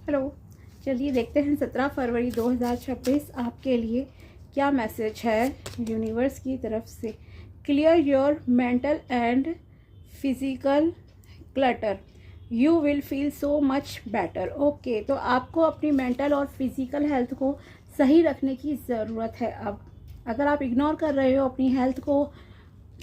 Hello, चलिए देखते हैं 17 फरवरी 2026 आपके लिए क्या मैसेज है यूनिवर्स की तरफ से। Clear your mental and physical clutter, you will feel so much better. Okay, तो आपको अपनी मेंटल और फिजिकल हेल्थ को सही रखने की ज़रूरत है। अब अगर आप इग्नोर कर रहे हो अपनी हेल्थ को,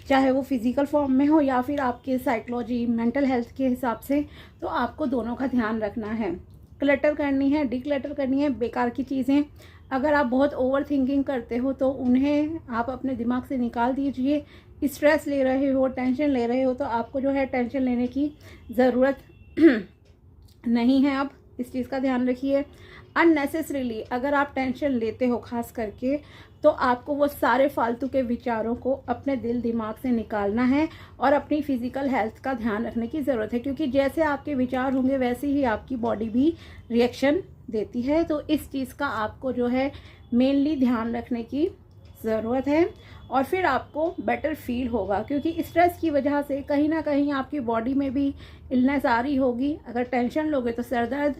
चाहे वो फिज़िकल फॉर्म में हो या फिर आपके साइकोलॉजी मेंटल हेल्थ के हिसाब से, तो आपको दोनों का ध्यान रखना है। क्लटर करनी है, डिक्लटर करनी है बेकार की चीज़ें। अगर आप बहुत ओवर थिंकिंग करते हो तो उन्हें आप अपने दिमाग से निकाल दीजिए। स्ट्रेस ले रहे हो, टेंशन ले रहे हो, तो आपको जो है टेंशन लेने की ज़रूरत नहीं है। अब इस चीज़ का ध्यान रखिए। अननेसेसरीली अगर आप टेंशन लेते हो खास करके, तो आपको वो सारे फालतू के विचारों को अपने दिल दिमाग से निकालना है और अपनी फिजिकल हेल्थ का ध्यान रखने की ज़रूरत है, क्योंकि जैसे आपके विचार होंगे वैसे ही आपकी बॉडी भी रिएक्शन देती है। तो इस चीज़ का आपको जो है मेनली ध्यान रखने की ज़रूरत है और फिर आपको बेटर फील होगा, क्योंकि स्ट्रेस की वजह से कहीं ना कहीं आपकी बॉडी में भी इलनेस आ रही होगी। अगर टेंशन लोगे तो सर दर्द,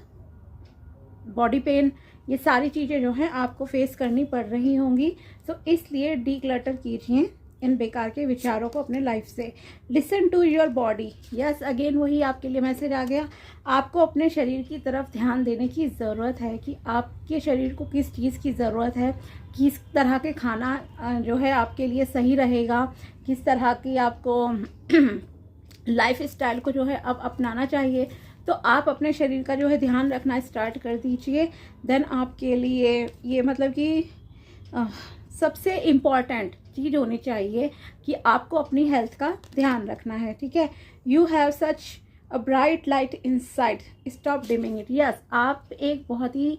बॉडी पेन, ये सारी चीज़ें जो हैं आपको फेस करनी पड़ रही होंगी। तो इसलिए डीक्लटर कीजिए इन बेकार के विचारों को अपने लाइफ से। Listen to your body. Yes, again वही आपके लिए मैसेज आ गया। आपको अपने शरीर की तरफ ध्यान देने की ज़रूरत है कि आपके शरीर को किस चीज़ की ज़रूरत है, किस तरह के खाना जो है आपके लिए सही रहेगा, किस तरह की आपको लाइफ स्टाइल को जो है अब अपनाना चाहिए। तो आप अपने शरीर का जो है ध्यान रखना स्टार्ट कर दीजिए। देन आपके लिए ये मतलब कि सबसे इम्पॉर्टेंट चीज़ होनी चाहिए कि आपको अपनी हेल्थ का ध्यान रखना है। ठीक है, you have such a bright light inside, stop dimming it. Yes, आप एक बहुत ही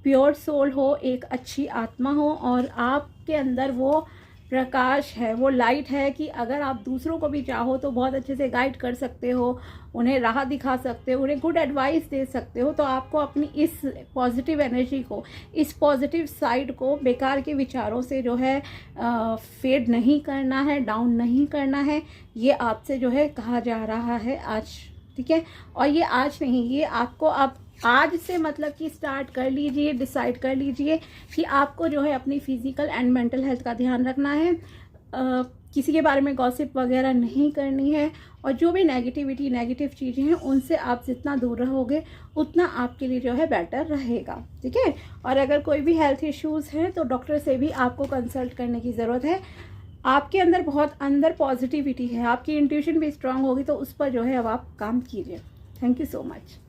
प्योर सोल हो, एक अच्छी आत्मा हो और आपके अंदर वो प्रकाश है, वो लाइट है कि अगर आप दूसरों को भी चाहो तो बहुत अच्छे से गाइड कर सकते हो, उन्हें राह दिखा सकते हो, उन्हें गुड एडवाइस दे सकते हो। तो आपको अपनी इस पॉजिटिव एनर्जी को, इस पॉजिटिव साइड को बेकार के विचारों से जो है फेड नहीं करना है, डाउन नहीं करना है। ये आपसे जो है कहा जा रहा है आज। ठीक है, और ये आज नहीं, ये आपको आप आज से मतलब कि स्टार्ट कर लीजिए, डिसाइड कर लीजिए कि आपको जो है अपनी फिजिकल एंड मेंटल हेल्थ का ध्यान रखना है। किसी के बारे में गॉसिप वगैरह नहीं करनी है और जो भी नेगेटिव चीज़ें हैं उनसे आप जितना दूर रहोगे उतना आपके लिए जो है बेटर रहेगा। ठीक है, और अगर कोई भी हेल्थ इश्यूज़ हैं तो डॉक्टर से भी आपको कंसल्ट करने की ज़रूरत है। आपके अंदर बहुत पॉजिटिविटी है, आपकी इंट्यूशन भी स्ट्रांग होगी, तो उस पर जो है अब आप काम कीजिए। Thank you so much.